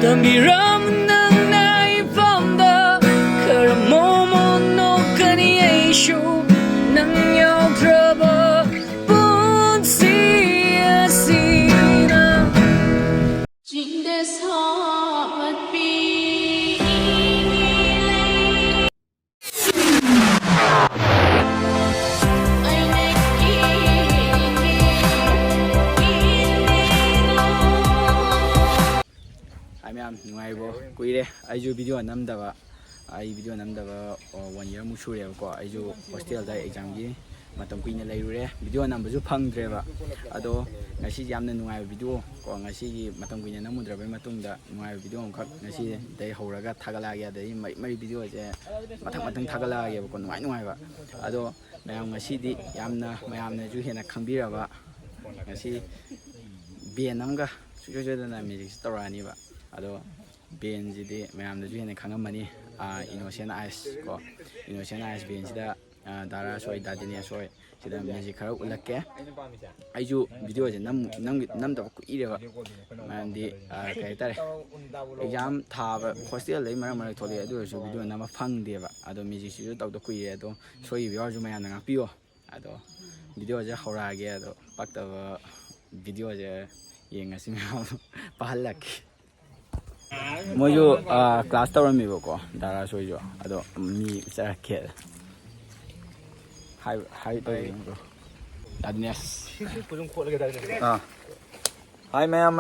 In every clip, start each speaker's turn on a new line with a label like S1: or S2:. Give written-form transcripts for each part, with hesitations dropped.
S1: 덤비럼 낭나이 밤다 그럼 모모 노끈이 에이쇼 낭여 들어봐 분시아시나 진대서 맛비
S2: ꯃꯌꯥꯝ ꯅꯨꯡꯉꯥꯏꯕꯣ ꯀꯨꯏꯔꯦ ꯑꯩꯁꯨ ꯚꯤꯗꯤꯑꯣ ꯅꯝꯗꯕ 1 year ꯃꯨꯛ ꯁꯨꯔꯦꯕꯀꯣ ꯑꯩꯁꯨ ꯍꯣꯁꯇꯦꯜꯗ ꯑꯦꯛꯖꯥꯝꯒꯤ ꯃꯇꯝ ꯀꯨꯏꯅ ꯂꯩꯔꯨꯔꯦ ꯚꯤꯗꯤꯑꯣ ꯅꯝꯕꯁꯨ ꯐꯪꯗ꯭ꯔꯦꯕ ꯑꯗꯣ ꯉꯁꯤꯁꯦ ꯌꯥꯝꯅ ꯅꯨꯡꯉꯥꯏꯕ ꯚꯤꯗꯤꯑꯣ ꯀꯣ ꯉꯁꯤꯒꯤ ꯃꯇꯝ ꯀꯨꯏꯅ ꯅꯝꯃꯨꯗ꯭ꯔꯕꯩ ꯃꯇꯨꯡꯗ ꯅꯨꯡꯉꯥꯏꯕ ꯚꯤꯗꯤꯑꯣ ꯑꯃꯈꯛ ꯉꯁꯤꯗꯩ ꯍꯧꯔꯒ ꯊꯥꯒꯠꯂꯛꯑꯒꯦ ꯑꯗꯩ ꯃꯔꯤ ꯚꯤꯗꯤꯑꯣꯁꯦ ꯃꯊꯪ ꯊꯥꯒꯠꯂꯛꯑꯒꯦꯕꯀꯣ ꯅꯨꯡꯉꯥꯏꯕ ꯑꯗꯣ ꯃꯌꯥꯝ ꯉꯁꯤꯗꯤ ꯃꯌꯥꯝꯅꯁꯨ ꯍꯦꯟꯅ ꯈꯪꯕꯤꯔꯕ ꯉꯁꯤ ꯕꯦꯟ ꯑꯃꯒ ꯁꯨꯡꯁꯣꯏ ꯁꯣꯏꯗꯅ ꯃ꯭ꯌꯨꯖꯤꯛꯁꯤ ꯇꯧꯔꯛꯑꯅꯤꯕ ꯑꯗꯣ ꯕꯦꯟꯁꯤꯗꯤ ꯃꯌꯥꯝꯅꯁꯨ ꯍꯦꯟꯅ ꯈꯪꯉꯝꯃꯅꯤ ꯏꯅꯣꯁꯦꯟ ꯑꯥꯏꯁ ꯀꯣ ꯏꯅꯣꯁꯦꯟ ꯑꯥꯏꯁ ꯕꯦꯟꯁꯤꯗ ꯗꯥꯔꯥꯁ ꯍꯣꯏ ꯗꯥꯗꯤꯅꯦꯁ ꯍꯣꯏ ꯁꯤꯗ ꯃ꯭ꯌꯨꯖꯤꯛ ꯈꯔ ꯎꯠꯂꯛꯀꯦ ꯑꯩꯁꯨ ꯚꯤꯗꯤꯑꯣꯁꯦ ꯅꯝꯗꯕ ꯀꯨꯏꯔꯦꯕ ꯃꯔꯝꯗꯤ ꯀꯩ ꯍꯥꯏꯇꯥꯔꯦ ꯑꯦꯛꯖꯥꯝ ꯊꯥꯕ ꯍꯣꯁꯇꯦꯜꯗꯩ ꯃꯔꯛ ꯊꯣꯛꯂꯛꯑꯦ ꯑꯗꯨ ꯑꯣꯏꯔꯁꯨ ꯚꯤꯗꯤꯑꯣ ꯅꯝꯕ ꯐꯪꯗꯦꯕ ꯑꯗꯣ ꯃ꯭ꯌꯨꯖꯤꯛꯁꯤꯁꯨ ꯇꯧꯗ ꯀꯨꯏꯔꯦ ꯑꯗꯣ ꯁꯣꯏꯈꯤꯕ ꯌꯥꯎꯔꯁꯨ ꯃꯌꯥꯝꯅ ꯉꯥꯛꯄꯤꯌꯣ ꯑꯗꯣ ꯚꯤꯗꯤꯑꯣꯁꯦ ꯍꯧꯔꯛꯑꯒꯦ ꯑꯗꯣ ꯄꯛꯇꯕ ꯚꯤꯗꯤꯑꯣꯁꯦ ꯌꯦꯡꯉꯁꯤ ꯃꯌꯥꯝ ꯄꯥꯍꯜꯂꯛꯀꯦ ꯃꯣꯏꯁꯨ ꯀ꯭ꯂꯥꯁ ꯇꯧꯔꯝꯃꯦꯕꯀꯣ ꯗꯥꯔꯥꯁ ꯍꯣꯏꯁꯨ ꯑꯗꯣ ꯃꯤ ꯆꯠꯔꯛꯀꯦ ꯍꯥꯏ ꯇꯧꯕꯤꯔꯣ ꯗꯥꯗꯤꯅꯦꯁ
S3: ꯍꯥꯏ ꯃꯌꯥꯝ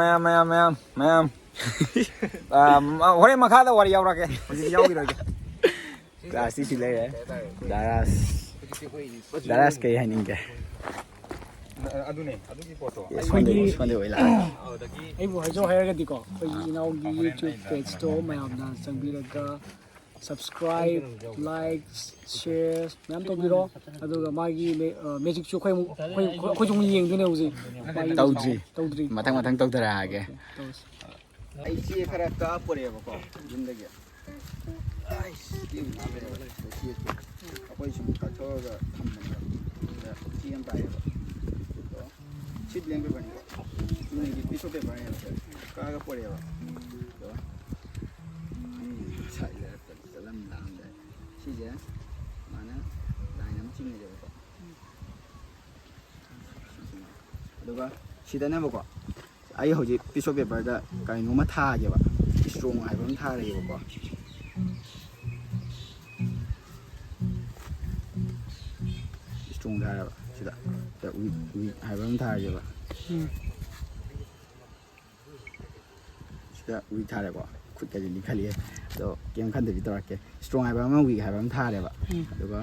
S3: ꯍꯣꯔꯦꯟ ꯃꯈꯥꯗ ꯋꯥꯔꯤ ꯌꯥꯎꯔꯛꯀꯦ ꯍꯧꯖꯤꯛ ꯌꯥꯎꯈꯤꯔꯣꯏꯒꯦ
S2: ꯀ꯭ꯂꯥꯁꯇꯤ ꯁꯤ ꯂꯩꯔꯦ ꯗꯥꯔꯥꯁ ꯀꯩ ꯍꯥꯏꯅꯤꯡꯒꯦ
S3: ꯑꯗꯨꯅꯦ ꯑꯗꯨꯒꯤ ꯄꯣꯠꯇꯣ
S2: ꯁꯣꯟꯗꯩ ꯑꯣꯏ ꯂꯥꯛꯑꯦ
S1: ꯑꯩꯕꯨ ꯍꯥꯏꯖꯧ ꯍꯥꯏꯔꯒꯗꯤꯀꯣ ꯑꯩꯈꯣꯏꯒꯤ ꯏꯅꯥꯎꯒꯤ ꯌꯨꯇ꯭ꯌꯨꯕ ꯄꯦꯖꯇꯣ ꯃꯌꯥꯝꯅ ꯆꯪꯕꯤꯔꯒ ꯁꯕꯁꯀ꯭ꯔꯥꯏꯕ ꯂꯥꯏꯛ ꯁꯤꯌꯔ ꯃꯌꯥꯝ ꯇꯧꯕꯤꯔꯣ ꯑꯗꯨꯒ ꯃꯥꯒꯤ ꯃꯦꯖꯤꯛꯁꯨ ꯑꯩꯈꯣꯏꯁꯨ ꯑꯃꯨꯛ ꯌꯦꯡꯗꯣꯏꯅꯦ ꯍꯧꯖꯤꯛ
S2: ꯇꯧꯗ꯭ꯔꯤ ꯃꯊꯪ ꯇꯧꯊꯔꯛꯑꯒꯦ ꯑꯩ ꯆꯦ ꯈꯔ ꯀꯛꯄꯣꯔꯦꯕꯀꯣ ꯌꯨꯝꯗꯒꯤ ꯑꯩꯈꯣꯏ ꯁꯨꯝ ꯀꯛꯊꯣꯛꯑꯒ ꯊꯝꯕꯅꯦꯕ ꯆꯦ ꯑꯃ ꯇꯥꯏꯌꯦꯕ ꯁꯤ ꯕ꯭ꯂꯦꯡ ꯄꯦꯄꯔꯅꯤꯀꯣ ꯆꯨꯝꯅꯒꯤ ꯄꯤꯁ ꯑꯣꯐ ꯄꯦꯄꯔꯅꯦꯕ ꯀꯛꯑꯒ ꯄꯣꯔꯛꯑꯦꯕ ꯑꯗꯣ ꯆꯠꯂꯝꯗꯥꯝꯗ ꯁꯤꯁꯦ ꯃꯥꯅ ꯂꯥꯏꯟ ꯑꯃ ꯆꯤꯡꯉꯦꯕꯀꯣ ꯑꯗꯨꯒ ꯁꯤꯗꯅꯦꯕꯀꯣ ꯑꯩ ꯍꯧꯖꯤꯛ ꯄꯤꯁ ꯑꯣꯐ ꯄꯦꯄꯔꯗ ꯀꯔꯤꯅꯣꯃ ꯊꯥꯒꯦꯕ ꯏꯁꯇ꯭ꯔꯣꯡ ꯍꯥꯏꯕ ꯑꯃ ꯊꯥꯔꯒꯦꯕꯀꯣ ꯏꯁꯇ꯭ꯔꯣꯡ ꯊꯥꯔꯕ ꯁꯤꯗ ꯋꯤꯛ ꯍꯥꯏꯕ ꯑꯃ ꯊꯥꯔꯒꯦꯕ ꯁꯤꯗ ꯋꯤꯛ ꯊꯥꯔꯦꯀꯣ ꯈꯨꯠꯀꯗꯤ ꯂꯤꯈꯠꯂꯤꯑꯦ ꯑꯗꯣ ꯀꯩꯝ ꯈꯟꯗꯕꯤ ꯇꯧꯔꯛꯀꯦ ꯏꯁꯇ꯭ꯔꯣꯡ ꯍꯥꯏꯕ ꯑꯃ ꯋꯤꯛ ꯍꯥꯏꯕ ꯑꯃ ꯊꯥꯔꯦꯕ ꯑꯗꯨꯒ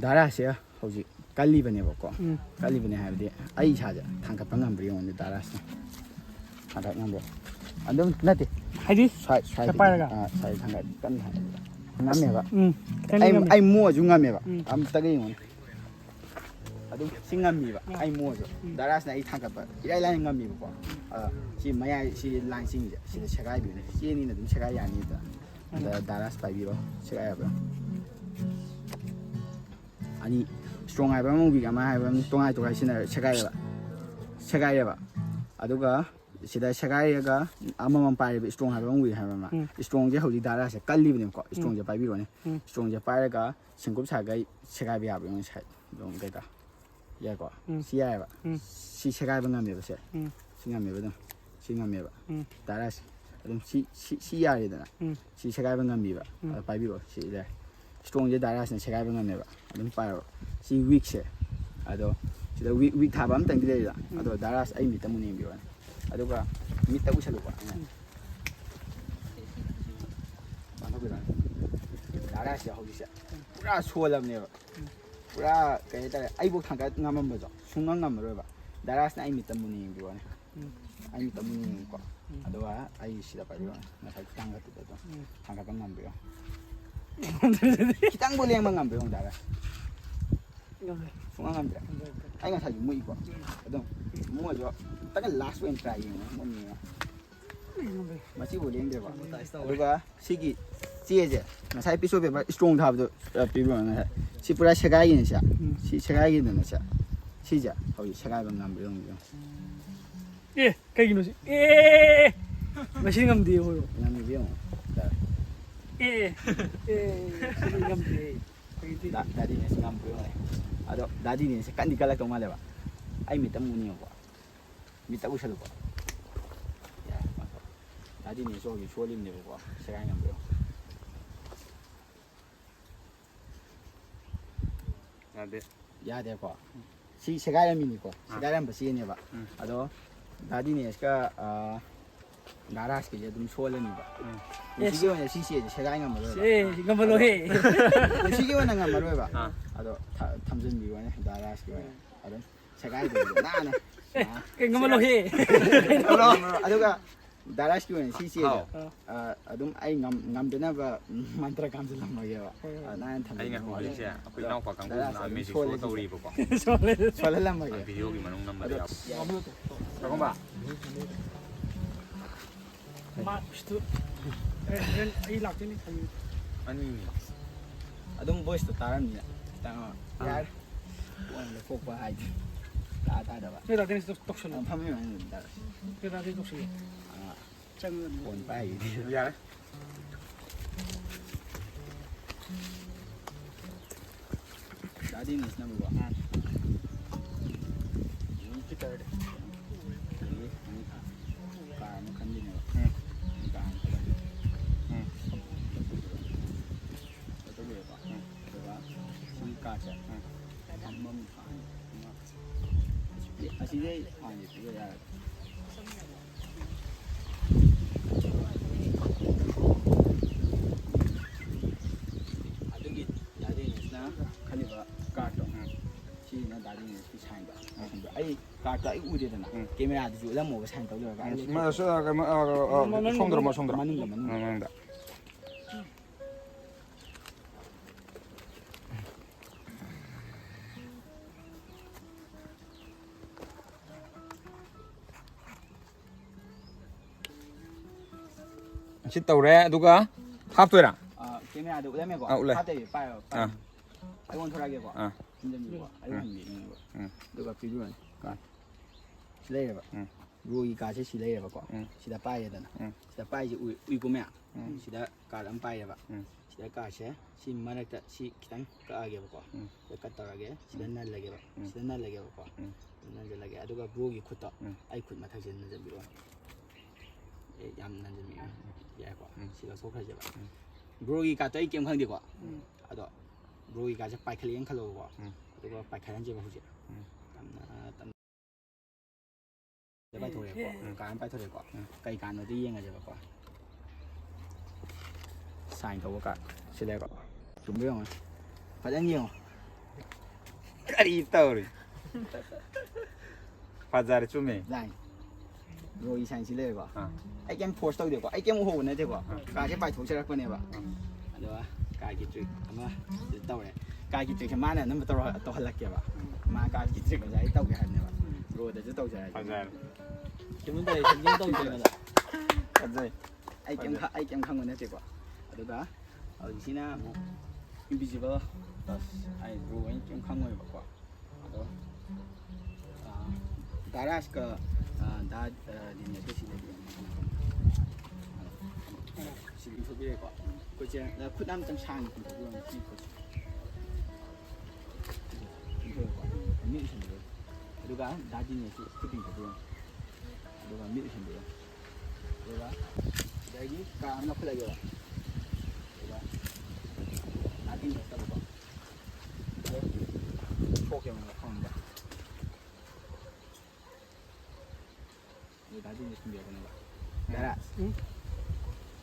S2: ꯗꯥꯔꯥꯁꯦ ꯍꯧꯖꯤꯛ ꯀꯜꯂꯤꯕꯅꯦꯕꯀꯣ ꯀꯜꯂꯤꯕꯅꯦ ꯍꯥꯏꯕꯗꯤ ꯑꯩ ꯏꯁꯥꯁꯦ ꯊꯥꯡꯒꯠꯄ ꯉꯝꯕ꯭ꯔꯥ ꯌꯦꯡꯉꯣꯅꯦ ꯗꯥꯔꯥꯁꯅ ꯊꯥꯡꯒꯠ ꯉꯝꯕ꯭ꯔꯥ ꯑꯗꯨꯝ ꯅꯠꯇꯦ
S1: ꯍꯥꯏꯗꯤ
S2: ꯁ꯭ꯋꯥꯏꯗ
S1: ꯄꯥꯏꯔꯒ
S2: ꯁ꯭ꯋꯥꯏꯗ ꯊꯥꯡꯒꯠ ꯀꯟꯅ ꯉꯝꯃꯦꯕ ꯑꯩ ꯃꯣꯁꯨ ꯉꯝꯃꯦꯕ ꯑꯝꯇꯒ ꯌꯦꯡꯉꯣꯅꯦ ꯑꯗꯨꯝ ꯁꯤ ꯉꯝꯃꯤꯕ ꯑꯩ ꯃꯣꯁꯨ ꯗꯥꯔꯥꯁꯅ ꯑꯩ ꯊꯥꯡꯒꯠꯄ ꯏꯔꯥꯏ ꯂꯥꯏꯅ ꯉꯝꯃꯤꯕꯀꯣ ꯁꯤ ꯃꯌꯥꯏ ꯁꯤ ꯂꯥꯏꯟꯁꯤꯡꯁꯦ ꯁꯤꯗ ꯁꯦꯒꯥꯏꯕꯤꯌꯨꯅꯦ ꯆꯦꯅꯤꯅ ꯑꯗꯨꯝ ꯁꯦꯒꯥꯏ ꯌꯥꯅꯤꯗ ꯑꯗ ꯗꯥꯔꯥꯁ ꯄꯥꯏꯕꯤꯔꯣ ꯁꯦꯒꯥꯏꯕ꯭ꯔꯥ ꯑꯅꯤ ꯏꯁꯇ꯭ꯔꯣꯡ ꯍꯥꯏꯕ ꯑꯃ ꯋꯤꯛ ꯑꯃ ꯍꯥꯏꯕ ꯑꯃ ꯇꯣꯉꯥꯏ ꯁꯤꯟꯅꯔ ꯁꯦꯒꯥꯏꯔꯦꯕ ꯑꯗꯨꯒ ꯁꯤꯗ ꯁꯦꯒꯥꯏꯔꯒ ꯑꯃꯃꯝ ꯄꯥꯏꯔꯦꯕ ꯏꯁꯇ꯭ꯔꯣꯡ ꯍꯥꯏꯕ ꯑꯃ ꯋꯤꯛ ꯍꯥꯏꯕ ꯑꯃ ꯏꯁꯇ꯭ꯔꯣꯡꯁꯦ ꯍꯧꯖꯤꯛ ꯗꯥꯔꯥꯁꯦ ꯀꯜꯂꯤꯕꯅꯦꯕꯀꯣ ꯏꯁꯇ꯭ꯔꯣꯡꯁꯦ ꯄꯥꯏꯕꯤꯔꯣꯅꯦ ꯏꯁꯇ꯭ꯔꯣꯡꯁꯦ ꯄꯥꯏꯔꯒ ꯁꯦꯡꯀꯨꯞ ꯁꯥꯒꯩ ꯁꯦꯒꯥꯏꯕ ꯌꯥꯕ꯭ꯔꯥ ꯌꯦꯡꯉꯣ ꯁꯥꯏꯠ ꯑꯗꯨꯝ ꯀꯩꯀꯥ ꯌꯥꯏꯀꯣ ꯁꯤ ꯌꯥꯏꯑꯕ ꯁꯤ ꯁꯦꯒꯥꯏꯕ ꯉꯝꯃꯦꯕ ꯁꯤ ꯉꯝꯃꯦꯕ ꯑꯗꯨꯝ ꯁꯤ ꯉꯝꯃꯦꯕ ꯗꯥꯔꯥꯁ ꯑꯗꯨꯝ ꯁꯤ ꯌꯥꯔꯦꯗꯅ ꯁꯤ ꯁꯦꯒꯥꯏꯕ ꯉꯝꯃꯤꯕ ꯑꯗꯣ ꯄꯥꯏꯕꯤꯔꯣ ꯁꯤ ꯂꯩ ꯏꯁꯇ꯭ꯔꯣꯡꯁꯦ ꯗꯥꯔꯥꯁꯅ ꯁꯦꯒꯥꯏꯕ ꯉꯝꯃꯦꯕ ꯑꯗꯨꯝ ꯄꯥꯏꯔꯣ ꯁꯤ ꯋꯤꯛꯁꯦ ꯑꯗꯣ ꯁꯤꯗ ꯋꯤꯛ ꯊꯥꯕ ꯑꯃꯇꯪꯗꯤ ꯂꯩꯔꯤꯗ ꯑꯗꯣ ꯗꯥꯔꯥꯁ ꯑꯩ ꯃꯤꯠꯇ ꯑꯃꯨꯛ ꯌꯦꯡꯕꯤꯔꯣꯅꯦ ꯑꯗꯨꯒ ꯃꯤꯠꯇ ꯎꯁꯜꯂꯨꯀꯣ ꯑꯩꯅ ꯄꯥꯡꯊꯣꯛꯄꯤꯔꯣꯅꯦ ꯗꯥꯔꯥꯁꯁꯦ ꯍꯧꯖꯤꯛꯁꯦ ꯄꯨꯔꯥ ꯁꯣꯜꯂꯕꯅꯦꯕ ꯄꯨꯔꯥ ꯀꯩ ꯍꯥꯏꯇꯥꯔꯦ ꯑꯩꯕꯨ ꯊꯥꯡꯒꯠ ꯉꯝꯃꯝꯕꯗꯣ ꯁꯨꯡꯉꯝ ꯉꯝꯃꯔꯣꯏꯕ ꯗꯥꯔꯥꯁꯅ ꯑꯩ ꯃꯤꯠꯇ ꯃꯨꯟꯅ ꯌꯦꯡꯕꯤꯔꯣꯅꯦ ꯑꯩ ꯃꯤꯠꯇ ꯃꯨꯟꯅ ꯌꯦꯡꯉꯨꯀꯣ ꯑꯗꯨꯒ ꯑꯩ ꯁꯤꯗ ꯄꯥꯏꯕꯤꯔꯣꯅꯦ ꯉꯁꯥꯏ ꯊꯥꯡꯒꯠꯄꯗ ꯑꯗꯨꯝ ꯊꯥꯡꯒꯠꯄ ꯉꯝꯕꯤꯔꯣ ꯈꯤꯇꯪꯕꯨ ꯂꯦꯡꯕ ꯉꯝꯕꯤꯔꯣ ꯗꯥꯔꯥꯁ ꯁꯨꯡꯉꯝ ꯉꯝꯗ꯭ꯔꯦ ꯑꯩ ꯉꯁꯥꯏꯁꯨ ꯃꯨꯏꯀꯣ ꯑꯗꯨꯝ ꯃꯣꯏꯁꯨ ꯇꯪ ꯂꯥꯁ ꯑꯣꯏꯅ ꯇ꯭ꯔꯥꯏ ꯌꯦꯡꯉꯣ ꯃꯨꯟꯅ ꯌꯦꯡꯉꯣ ꯃꯁꯤꯕꯨ ꯂꯦꯡꯗꯦꯕ ꯑꯗꯨꯒ ꯁꯤꯒꯤ ꯆꯦꯁꯦ ꯉꯁꯥꯏ ꯄꯤꯁ ꯑꯣꯐ ꯄꯦꯄꯔ ꯏꯁꯇ꯭ꯔꯣꯡ ꯊꯥꯕꯗꯣ ꯄꯤꯕꯤꯔꯣ ꯉꯁꯥꯏ ꯁꯤ ꯄꯨꯔꯥ ꯁꯦꯒꯥꯏꯒꯤꯅꯦ ꯁꯤ ꯁꯦꯒꯥꯏꯒꯤꯗꯅ ꯁꯤꯁꯦ ꯍꯧꯖꯤꯛ ꯁꯦꯒꯥꯏꯕ ꯉꯝꯕꯤꯔꯣ
S1: 예, 그기노지. 예. 마시는 감돼요 호요.
S2: Ngam ni biyo.
S1: 예. 예. 마시는 감돼. 그게
S2: Dadi ni ngam biyo ne. Ado dadi ni se kan di kalak tong male ba. Ai mi tam muni ko. Mi ta usal ko. Ya. Dadi ni so gi cholim ne ko. Se kan ngam biyo.
S4: Nade.
S2: Ya de ko. Si se ga mi ni ko. Se ga ram ba si ne ba. Ado dadi ni ska garage ke dum solani ba. Sigi wona si se ga ngam ba.
S1: 예, 이거 뭘로 해?
S2: Sigi wona ngam ba ba.
S4: 아.
S2: Ado thamjin bi wona garage ke wona. Ado se ga de na na.
S1: 이거 뭘로 해?
S2: Aduga garage ke wona si adum ai ngam de na ba mantra kam se lam ma ge ba. Na tham.
S4: Ai nga hojise akoi naw pa kang bu na magic show tawri ba ko.
S2: Sola lam ma ge.
S4: Video gi manung nam da yaw.
S3: 잠깐만.
S1: 마, 슈트. 이 락진이 참.
S4: Ani ni.
S2: Adum voice to taram ni. Ta yar. Wona fok ba hai. Ta da ba.
S1: 이 락진이 똑똑실로.
S2: Phami ma da.
S1: 이 락진이 똑실로. 짱은
S2: Phone pa ai.
S4: Ya.
S2: Dadi ni number 1. Ni tikar de. Ni ka mo kan din ba. Ka. Ito be ba. Diba? Si ka siya. Mom ka. Asi dai ani tiga ya. Adugi dadi ni na khaliba ka to. Si na dadi ni si sign ba. Ai ka to ai u de na. Camera du la mo ba sign to le ba.
S3: 뭐 손들어 뭐 손들어.
S2: Maning ka maning.
S3: 응응다. 씻다오래 누가 합도해라.
S2: Camera du la me ko.
S3: ule.
S2: Ha de pa yo. Ai won thora ge ko.
S3: 아.
S2: Inda ni ko. Ai won ni ko.
S3: 응.
S2: Du ka video ni. Ka. Silai ba. Rui ka se silai ba ko. Sida pa ye da na. Sida pa ye ui ko me. Sida ka lam pa ye ba. Sida ka se si marak ta si kitang ka age ba ko. Ya ka ta age sida na lage ba. Sida na lage ba ko. Na je lage adu ka bro gi khut ta. Ai khut ma thak je na je bi ro. Yam na je mi. Ya ko. Sida so kha je ba. Bro gi ka to ai kem khang di ko. Ado bro gi ka se pai khali ang khalo ko. Adu ka pai khalan je ba hu je. Tam na tam pai thore ko. Kan pai thore ko. Kai kan no di yeng je ba ko. Sign to ka. Sida ko. Chum bi ma. Fa dan yeng.
S4: Kari tawri. Fajar chume.
S2: Dai. Bro gi sign sile ko.
S4: 아.
S2: Ai kem post to de ko. Ai kem ho na de ko. Ka se pai thok se ra ko ne ba. Ado ka gi trick ama tau ne. Ka gi trick ma na nam to halak ke ba. Ma ka gi trick ga ai tau ke han ne ba. Bro de tau ja.
S4: Fajar.
S2: Chúng ta曾经都这个的，
S4: Fajar.
S2: ai kem khang ne te ko. Ado ga au si na mo invisible tas ai bro ai kem khang ngoi ba ko. Ado garage ka da din ne si de. Si bi so bi ko. Ko che na khut nam chang sang ko ko si ko. Mi sin de. Ado ga da din ne si putting ko. Aduga mi sin de. Aduga lagi ka ano ko lagi ba. Diba? Natin basta ba. Poke mo na phone ba. Ni dati ni sinbiya ko na ba. Dara.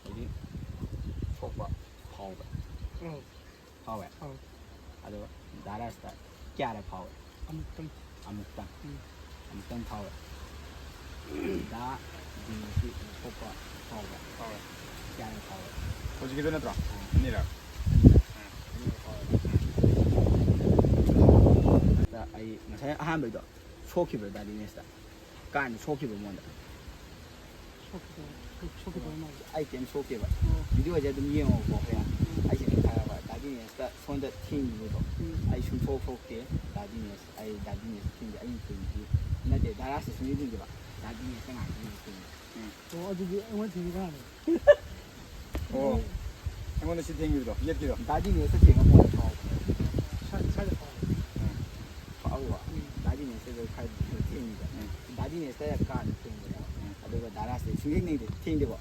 S2: Jadi poke ba. Power ba. Power. Ado dara sta. Kya ra power.
S1: 아무튼
S2: Amutang power. Da di si poke power. Kya ra power.
S3: 솔직히 전해더라. 니라.
S2: Ai masaya ahambai do sokibe dadi nesta kan sokibe monda
S1: 소개 얼마?
S2: ai kem sokibe video je dum yeng ko ya ai je ka ba dadi nesta sonda team ni do ai shum fo ke dadi nesta ai dadi nesta team ai team ji na de dara se suni din ba 다디네 생각
S1: 어디지 어디 가네
S3: 오 행운의 시팅기도 이겼기도
S2: 다디네에서 제가 뭐
S1: 살살
S2: 파우와 다디네에서 칼 팅이다 다디네에서 약간 팅이야 아두가 나라스 중행내데 팅데고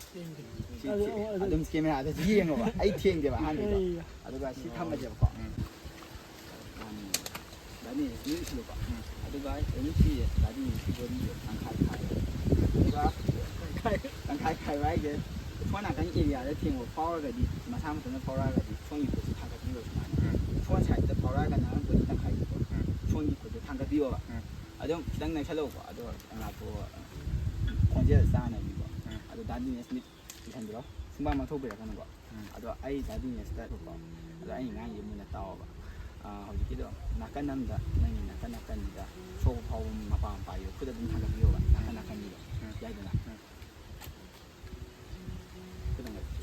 S2: 아둠 카메라에 지행어 봐 아이 팅데 봐 한데 아두가 시탐마 잡고 다디네 뉴스로 봐 아두가 NC 다디네 시거리 상khai khaiไว้เด้ช่วงนั้นกันเอเรียได้เทียงว่าพอก็ดีมาทำตรงนั้นพอก็ดีช่วงนี้ก็สิทางกันอยู่ประมาณช่วงใช้แต่พอกันนะบ่ตั้งใครช่วงนี้ก็จะทางกันอยู่อ่ะอ่ะเดี๋ยวตั้งในชะโลกอ่ะเดี๋ยวอ่ะตัวคนจะสร้างในนี้อ่ะเดี๋ยวดันนี่สมิธที่ทันเดี๋ยวซึ่งบ้านมาทุบไปแล้วกันก็อ่ะเดี๋ยวไอ้ดันนี่สตาร์ทก็เดี๋ยวไอ้งานอยู่มันจะต่ออ่ะเขาจะคิดว่านักการนั่นจะนั่นนี่นักการนี่จะโชว์พอมาปามไปอยู่คือจะเป็นทางกันอยู่อ่ะนักการนี่ใหญ่เลยนะ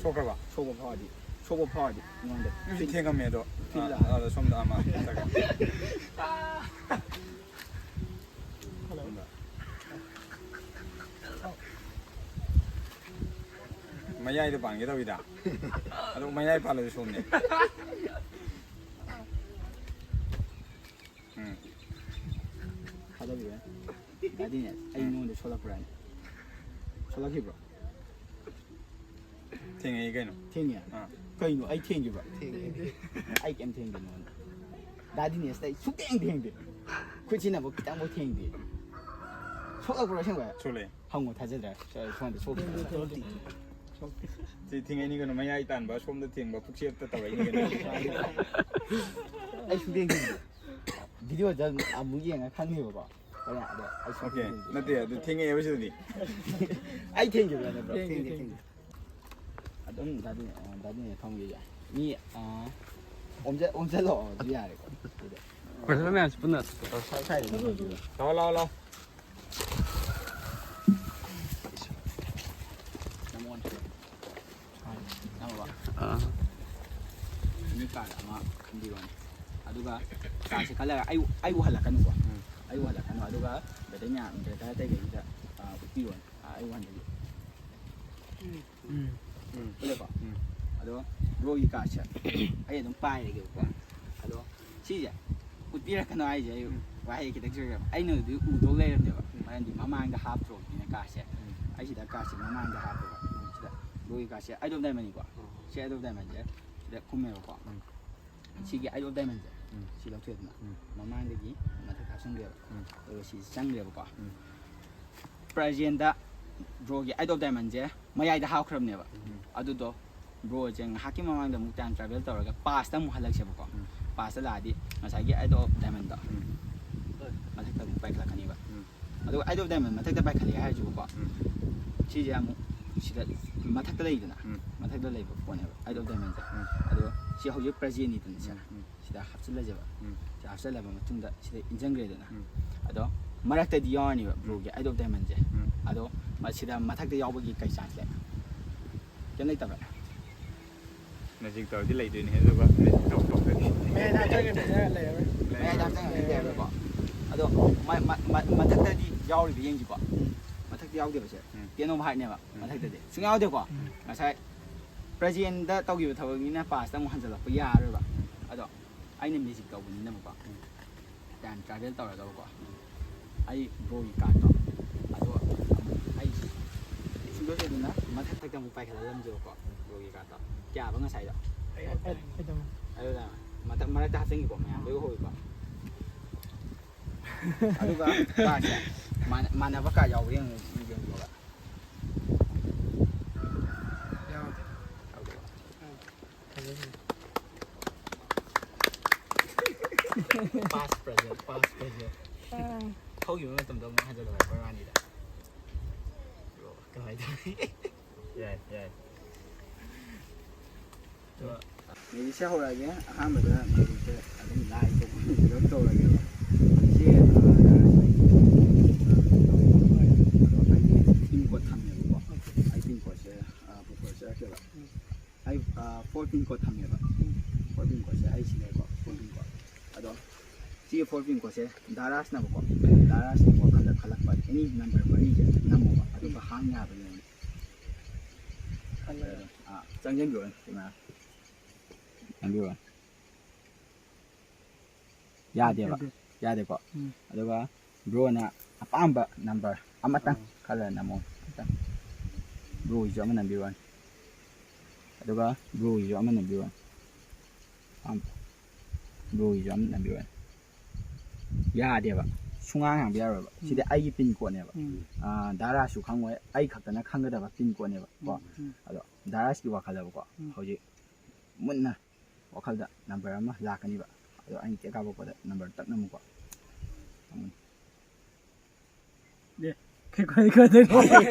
S3: 초가봐
S2: 초보 파디 뭔데
S3: 팅감에도 아 좀더 아마 마야이도 방게도이다 아도 마야이 팔아도 좋네
S2: 하다 비야 나디네 아이 노는데 초라프라니 초라기브로
S3: 팅이 이거는
S2: 팅이야 그이노 아이 팅기브로 아이 게임 팅기 노 나디네 스타이 숙땡 팅기 그치나 뭐 기타 뭐 팅기 초라프로 생각해
S3: 졸래
S2: 한국 다제들 저 저한테 초기
S3: 팅이 이거는 마야이 딴바 좀더 팅바 푹시었다 봐 이거는
S2: 아이 숙땡 팅기 비디오 전 아무기가 칸니 봐봐 그래
S3: 오케이 나도 팅이 에버시더니
S2: 아이 팅기브로 팅기 아동 나중에 통계야. 이 언제 로 지야래.
S5: 그러면 끝났어.
S2: 살살.
S3: 나와
S2: 남원. 남와. 니까 아마 간디론. 아두가 다시 갈라 아이고 할라카는 거야. 아이고 할라카는 아두가 베데냐 베다 되게 이제 웃기론. 아이고 한데. 그래 봐. 아도 로이 가셔. 아예 좀 빠이 이게 봐. 아도 시제. 웃비라 카노 아이제 와이 기다 저거. 아이는 우도 레는데 봐. 만디 마마인가 하프로 이네 가셔. 아이시다 가셔 마마인가 하프로. 시다 로이 가셔. 아이도 다이만이 봐. 셰도 다이만제. 시다 쿠메로 봐. 시기 아이도 다이만제. 시다 퇴드나. 마마인데기 마타 가성게. 시 상게 봐. 프레젠다 브로기 아이도 다이만제. 마야이다 하크럽네바. 아두도 브로 쟁 하키 마망다 묵단 트래블 떠러가 파스타 무 할락세버고 파스타 라디 마사기 아이도 다이먼다 마택다 바이클 카니바 아두 아이도 다이먼 마택다 바이클이 하주고 시제 아무 시다 마택다 레이드나 마택다 레이버 보네바 아이도 다이먼자 아두 시 호지 프레지니 든자 시다 합슬라제바 자 합슬라바 마퉁다 시다 인정그레드나 아두 마락다 디오니바 브로기 아이도 다이먼제 아두 마시다 마택다 야오버기 까이 찬스레 cái tập này
S3: là chỉ tàu đi lấy tiền hết rồi quá tàu tàu đấy
S1: mẹ đã chơi cái này là
S2: mẹ đang chơi cái này rồi bỏ à đâu mà thắc tới đi giao thì yên gì bỏ mà thắc giao thì phải chơi tiền ông hại này mà thắc tới đi xuống giao được bỏ mà sai president đã tao kiểu thầu như này pass tao muốn hành là bây giờ rồi bỏ à đâu anh nên music cầu mình nên mà bỏ đàn trái đến tao là đâu bỏ anh rồi cả tao à đâu anh chúng tôi sẽ mà thắc tới một vài cái là làm gì bỏ rồi cả tao chả vẫn sai đâu ayo dah mata dah tinggi kok main baru hoi kok aduh kak mana apa kak jauh yang juga past present thấu hiểu nó tầm tầm hai giờ rồi phải đi đã rồi cái này thôi yeah 이 샤워라게 하면은 이제 아주 나이 좀 연도라게 이제 핀꽃 탐내고 아이 핀꽃에 부포서 하셔라 아이 14핀꽃 탐내봐 14핀꽃에 아이 지내고 14핀꽃 아도 지 14핀꽃에 나라스나 보고 나라스나 보고 칼락칼락 빠지 any number ꯃꯔꯤꯁꯦ ꯅꯝꯃꯣꯕ ꯑꯗꯨꯒ ꯍꯥꯡ ꯌꯥꯕ ꯌꯦꯡꯉꯣ ꯆꯪꯁꯤꯟꯕꯤꯔꯣ camera ꯆꯪꯕꯤꯔꯣ ꯌꯥꯗꯦꯕ ꯌꯥꯗꯦꯀꯣ ꯑꯗꯨꯒ ꯕ꯭ꯔꯣꯅ ꯑꯄꯥꯝꯕ number ꯑꯃꯇꯪ ꯈꯜꯂ ꯅꯝꯃꯣ ꯑꯃꯇꯪ ꯕ꯭ꯔꯣꯒꯤꯁꯨ ꯑꯃ ꯅꯝꯕꯤꯔꯣꯅꯤ ꯑꯗꯨꯒ ꯕ꯭ꯔꯣꯒꯤꯁꯨ ꯑꯃ ꯅꯝꯕꯤꯔꯣꯅꯤ ꯕ꯭ꯔꯣꯒꯤꯁꯨ ꯑꯃ ꯅꯝꯕꯤꯔꯣꯅꯤ ꯌꯥꯗꯦꯕ ꯁꯨꯡꯉꯥꯡ ꯉꯥꯡꯕ ꯌꯥꯔꯣꯏꯕ ꯁꯤꯗꯤ ꯑꯩꯒꯤ ꯄꯤꯟ ꯀꯣꯗꯅꯦꯕ ꯗꯥꯔꯥꯁꯨ ꯈꯪꯉꯣꯏ ꯑꯩ ꯈꯛꯇꯅ ꯈꯪꯒꯗꯕ ꯄꯤꯟ ꯀꯣꯗꯅꯦꯕ ꯀꯣ ꯑꯗꯣ ꯗꯥꯔꯥꯁꯀꯤ ꯋꯥꯈꯜꯗꯕꯀꯣ ꯍꯧꯖꯤꯛ ꯃꯨꯟꯅ ꯋꯥꯈꯜꯗ ꯅꯝꯕꯔ ꯑꯃ ꯂꯥꯛꯀꯅꯤꯕ ꯑꯗꯣ ꯑꯩꯅ ꯇꯦꯛ ꯀꯥꯞꯄꯛꯄꯗ ꯅꯝꯕꯔ ꯇꯛ ꯅꯝꯃꯨꯀꯣ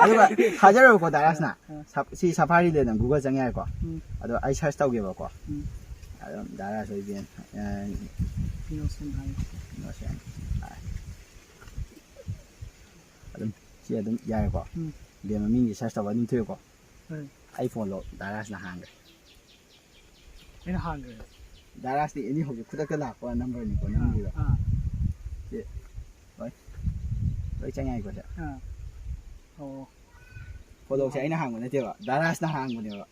S2: ꯑꯗꯨꯒ ꯊꯥꯖꯔꯕꯀꯣ ꯗꯥꯔꯥꯁꯅ ꯁꯤ ꯁꯐꯥꯔꯤꯗ ꯅꯪ ꯒꯨꯒꯜ ꯆꯪ ꯌꯥꯏꯀꯣ ꯑꯗꯣ ꯑꯩ ꯁꯔꯁ ꯇꯧꯒꯦꯕꯀꯣ ꯑꯗꯨꯝ ꯗꯥꯔꯥꯁ ꯍꯣꯏꯕꯦꯟ ꯑꯗꯨꯝ ꯁꯤ ꯑꯗꯨꯝ ꯌꯥꯏꯀꯣ ꯒꯦꯝ ꯃꯃꯤꯡꯁꯤ ꯁꯔꯁ ꯇꯧꯕ ꯑꯗꯨꯝ ꯊꯣꯛꯑꯦꯀꯣ ꯑꯩ ꯐꯣꯟꯗꯣ ꯗꯥꯔꯥꯁꯅ ꯍꯥꯡꯈ꯭ꯔꯦ
S1: ꯑꯩꯅ ꯍꯥꯡꯈ꯭ꯔꯦ
S2: ꯗꯥꯔꯥꯁꯇꯤ ꯑꯦꯅꯤ ꯍꯧꯖꯤꯛ ꯈꯨꯗꯛꯇ ꯂꯥꯛꯄ ꯅꯝꯕꯔꯅꯤꯀꯣ ꯅꯪꯒꯤꯗꯣ ꯁꯤ ꯂꯣꯏ ꯆꯪꯉꯥꯏꯀꯣ ꯁꯦ ꯐꯣꯇꯣꯁꯦ ꯑꯩꯅ ꯍꯥꯡꯕ ꯅꯠꯇꯦꯕ ꯗꯥꯔꯥꯁꯅ ꯍꯥꯡꯕꯅꯦꯕ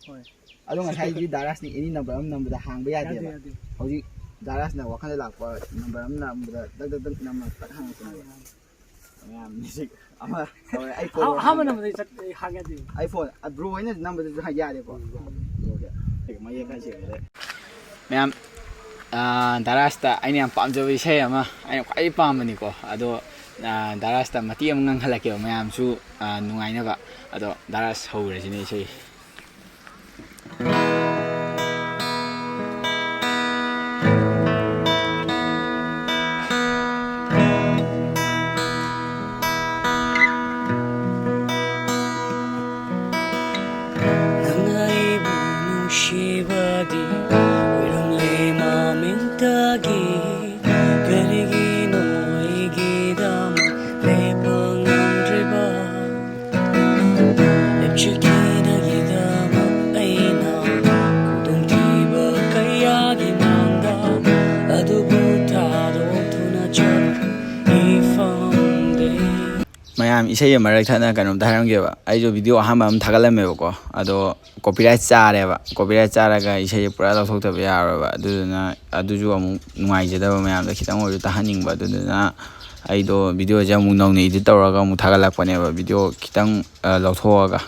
S2: ꯑꯗꯣ ꯉꯁꯥꯏꯗꯤ ꯗꯥꯔꯥꯁꯅꯤ ꯑꯦꯅꯤ ꯅꯝꯕꯔ ꯑꯃ ꯅꯝꯕꯗ ꯍꯥꯡꯕ ꯌꯥꯗꯦꯕ ꯍꯧꯖꯤꯛ ꯗꯥꯔꯥꯁꯅ ꯋꯥꯈꯜꯗ ꯂꯥꯛꯄ ꯅꯝꯕꯔ ꯑꯃ ꯅꯝꯕꯗ ꯗꯛ ꯗꯛ ꯗꯛ ꯅꯝꯃ ꯇꯛ ꯍꯥꯡꯉꯛꯄꯅꯦꯕ ꯃꯌꯥꯝ ꯃ꯭ꯌꯨꯖꯤꯛ ꯑꯃ ꯇꯧꯔꯦ ꯑꯩ
S1: ꯑꯍꯥꯟꯕ ꯅꯝꯕꯗꯩ ꯍꯥꯡꯒꯗꯦ
S2: ꯑꯩ ꯐꯣꯟ ꯕ꯭ꯔꯣ ꯍꯣꯏꯅ ꯅꯝꯕꯗꯁꯨ ꯌꯥꯗꯦꯀꯣ ꯃꯌꯦꯛ ꯈꯔ ꯁꯦꯡꯕꯗ ꯃꯌꯥꯝ ꯗꯥꯔꯥꯁꯇ ꯑꯩꯅ ꯌꯥꯝ ꯄꯥꯝꯖꯕ ꯏꯁꯩ ꯑꯃ ꯑꯩꯅ ꯈ꯭ꯋꯥꯏꯗꯒꯤ ꯄꯥꯝꯕꯅꯤꯀꯣ ꯑꯗꯣ ꯗꯥꯔꯥꯁꯇ ꯃꯇꯦꯛ ꯑꯃ ꯉꯪꯍꯜꯂꯛꯀꯦꯕ ꯃꯌꯥꯝꯁꯨ ꯅꯨꯡꯉꯥꯏꯅꯕ ꯑꯗꯣ ꯗꯥꯔꯥꯁ ꯍꯧꯈ꯭ꯔꯁꯤꯅꯦ ꯏꯁꯩ ꯃꯌꯥꯝ ꯏꯁꯩ ꯑꯃꯔꯛ ꯊꯠꯅ ꯀꯩꯅꯣꯝꯇ ꯍꯥꯏꯔꯝꯒꯦꯕ ꯑꯩꯁꯨ ꯚꯤꯗꯤꯑꯣ ꯑꯍꯥꯟꯕ ꯑꯃ ꯊꯥꯒꯠꯂꯝꯃꯦꯕꯀꯣ ꯑꯗꯣ ꯀꯣꯄꯤꯔꯥꯏꯠ ꯆꯥꯔꯦꯕ ꯀꯣꯄꯤꯔꯥꯏꯠ ꯆꯥꯔꯒ ꯏꯁꯩꯁꯦ ꯄꯨꯔꯥ ꯂꯧꯊꯣꯛꯇꯕ ꯌꯥꯔꯣꯏꯕ ꯑꯗꯨꯗꯨꯅ ꯑꯗꯨꯁꯨ ꯑꯃꯨꯛ ꯅꯨꯡꯉꯥꯏꯖꯗꯕ ꯃꯌꯥꯝꯗ ꯈꯤꯇꯪ ꯑꯣꯏꯔꯁꯨ ꯇꯥꯍꯟꯅꯤꯡꯕ ꯑꯗꯨꯗꯨꯅ ꯑꯩꯗꯣ ꯚꯤꯗꯤꯑꯣꯁꯦ ꯑꯃꯨꯛ ꯅꯧꯅ ꯏꯗꯤꯠ ꯇꯧꯔꯒ ꯑꯃꯨꯛ ꯊꯥꯒꯠꯂꯛꯄꯅꯦꯕ ꯚꯤꯗꯤꯑꯣ ꯈꯤꯇꯪ ꯂꯧꯊꯣꯛꯑꯒ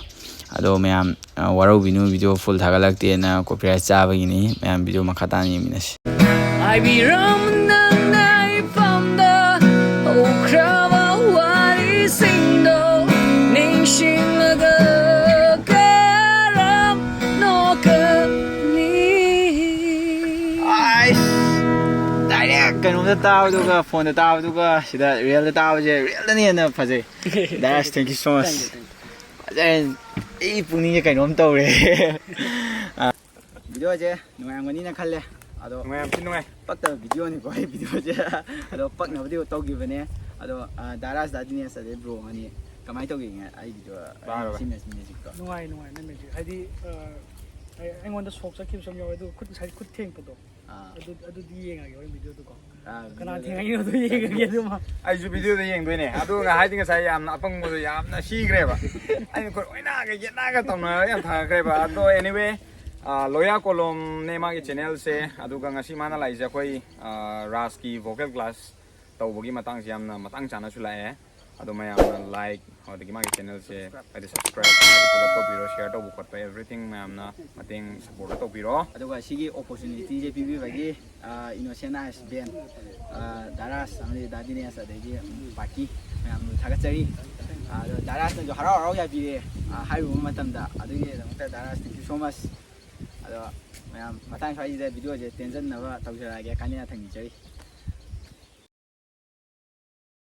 S2: ꯑꯗꯣ ꯃꯌꯥꯝ ꯋꯥꯔꯧꯕꯤꯅꯨ ꯚꯤꯗꯤꯑꯣ ꯐꯨꯜ ꯊꯥꯒꯠꯂꯛꯇꯦꯅ ꯀꯣꯄꯤꯔꯥꯏꯠ ꯆꯥꯕꯒꯤꯅꯤ ꯃꯌꯥꯝ ꯚꯤꯗꯤꯑꯣ ꯃꯈꯥ ꯇꯥꯅ ꯌꯦꯡꯃꯤꯟꯅꯁꯤ ꯀꯩꯅꯣꯝꯗ ꯇꯥꯕꯗꯨꯒ ꯐꯣꯟꯗ ꯇꯥꯕꯗꯨꯒ ꯁꯤꯗ ꯔꯤꯌꯦꯜꯗ ꯇꯥꯕꯁꯦ ꯔꯤꯌꯦꯜꯗꯅ ꯍꯦꯟꯅ ꯐꯖꯩ ꯗꯥꯔꯥꯁ ꯊꯦꯡꯛ ꯌꯨ ꯁꯣ ꯃꯆ ꯐꯖꯩ ꯑꯩ ꯄꯨꯛꯅꯤꯡꯁꯦ ꯀꯩꯅꯣꯝ ꯇꯧꯔꯦ ꯚꯤꯗꯤꯑꯣꯁꯦ ꯅꯨꯡꯉꯥꯏꯔꯝꯒꯅꯤꯅ ꯈꯜꯂꯦ ꯑꯗꯣ
S4: ꯅꯨꯡꯉꯥꯏ
S2: ꯄꯛꯇꯕ ꯚꯤꯗꯤꯑꯣꯅꯤꯀꯣ ꯑꯩ ꯚꯤꯗꯤꯑꯣꯁꯦ ꯑꯗꯣ ꯄꯛꯅꯕꯗꯤ ꯇꯧꯈꯤꯕꯅꯦ ꯑꯗꯣ ꯗꯥꯔꯥꯁ ꯗꯤꯅꯦꯁ ꯑꯗꯩ ꯕ꯭ꯔꯣ ꯑꯅꯤ ꯀꯃꯥꯏꯅ ꯇꯧꯈꯤꯒꯦ ꯑꯩ ꯚꯤꯗꯤꯑꯣ ꯁꯤ ꯃꯦꯖꯤꯛꯇꯣ
S1: ꯅꯨꯡꯉꯥꯏ ꯅꯪ ꯃꯦꯖꯤꯛ ꯍꯥꯏꯗꯤ ꯑꯩꯉꯣꯟꯗ ꯁꯣꯛ ꯆꯠꯈꯤꯕꯁꯨ ꯌꯥꯎꯋꯦ ꯑꯗꯨꯒ ꯉꯁꯥꯏ ꯈꯨꯠ ꯊꯦꯡꯄꯗꯣ ꯑꯗꯨꯗꯤ ꯌꯦꯡꯉꯒꯦ ꯍꯣꯔꯦꯟ ꯚꯤꯗꯤꯑꯣꯗꯨꯀꯣ ꯀꯅꯥ ꯊꯦꯡꯉꯛꯏꯅꯣ ꯑꯗꯨ ꯌꯦꯡꯉꯒꯦ ꯑꯗꯨꯃ
S3: ꯑꯩꯁꯨ ꯚꯤꯗꯤꯑꯣꯗ ꯌꯦꯡꯗꯣꯏꯅꯦ ꯑꯗꯨꯒ ꯍꯥꯏꯗꯤ ꯉꯁꯥꯏ ꯌꯥꯝꯅ ꯑꯄꯪꯕꯗꯣ ꯌꯥꯝꯅ ꯁꯤꯈ꯭ꯔꯦꯕ ꯑꯩꯅ ꯑꯣꯏꯅꯥꯒ ꯌꯦꯠꯅꯥꯒ ꯇꯧꯅꯔꯒ ꯌꯥꯝ ꯊꯥꯈ꯭ꯔꯦꯕ ꯑꯗꯣ ꯑꯦꯅꯤꯋꯦ ꯂꯣꯌꯥ ꯀꯣꯂꯣꯝꯅꯦ ꯃꯥꯒꯤ ꯆꯦꯅꯦꯜꯁꯦ ꯑꯗꯨꯒ ꯉꯁꯤ ꯃꯥꯅ ꯂꯥꯛꯏꯁꯦ ꯑꯩꯈꯣꯏ ꯔꯥꯖꯀꯤ ꯚꯣꯀꯦꯜ ꯀ꯭ꯂꯥꯁ ꯇꯧꯕꯒꯤ ꯃꯇꯥꯡꯁꯦ ꯌꯥꯝꯅ ꯃꯇꯥꯡ ꯆꯥꯅꯁꯨ ꯂꯥꯛꯑꯦ ꯑꯗꯣ ꯃꯌꯥꯝꯅ ꯂꯥꯏꯛ ꯑꯗꯒꯤ ꯃꯥꯒꯤ ꯆꯦꯅꯦꯜꯁꯦ ꯍꯥꯏꯗꯤ ꯁꯕꯁꯀ꯭ꯔꯥꯏꯕ ꯄꯨꯂꯞ ꯇꯧꯕꯤꯔꯣ ꯁꯤꯌꯔ ꯇꯧꯕ ꯈꯣꯠꯄ ꯑꯦꯚ꯭ꯔꯤꯊꯤꯡ ꯃꯌꯥꯝꯅ ꯃꯇꯦꯡ ꯁꯞꯄꯣꯔꯠ ꯇꯧꯕꯤꯔꯣ
S2: ꯑꯗꯨꯒ ꯁꯤꯒꯤ ꯑꯣꯄꯣꯔꯆꯨꯅꯤꯇꯤꯁꯦ ꯄꯤꯕꯤꯕꯒꯤ ꯏꯅꯣꯁꯦꯟ ꯑꯥꯏꯁ ꯕꯦꯟ ꯗꯥꯔꯥꯁ ꯑꯃꯗꯤ ꯗꯤꯅꯦꯁ ꯑꯗꯒꯤ ꯄꯥꯔꯇꯤ ꯃꯌꯥꯝꯕꯨ ꯊꯥꯒꯠꯆꯔꯤ ꯑꯗꯣ ꯗꯥꯔꯥꯁꯅꯁꯨ ꯍꯔꯥꯎ ꯍꯔꯥꯎ ꯌꯥꯕꯤꯔꯦ ꯍꯥꯏꯔꯨꯕ ꯃꯇꯝꯗ ꯑꯗꯨꯒꯤꯗꯃꯛꯇ ꯗꯥꯔꯥꯁ ꯊꯦꯡꯛ ꯌꯨ ꯁꯣ ꯃꯆ ꯑꯗꯣ ꯃꯌꯥꯝ ꯃꯇꯥꯡ ꯁ꯭ꯋꯥꯏꯁꯤꯗ ꯚꯤꯗꯤꯑꯣꯁꯦ ꯇꯦꯟꯖꯟꯅꯕ ꯇꯧꯖꯔꯛꯑꯒꯦ ꯀꯥꯏꯅ ꯊꯝꯕꯤꯖꯔꯤ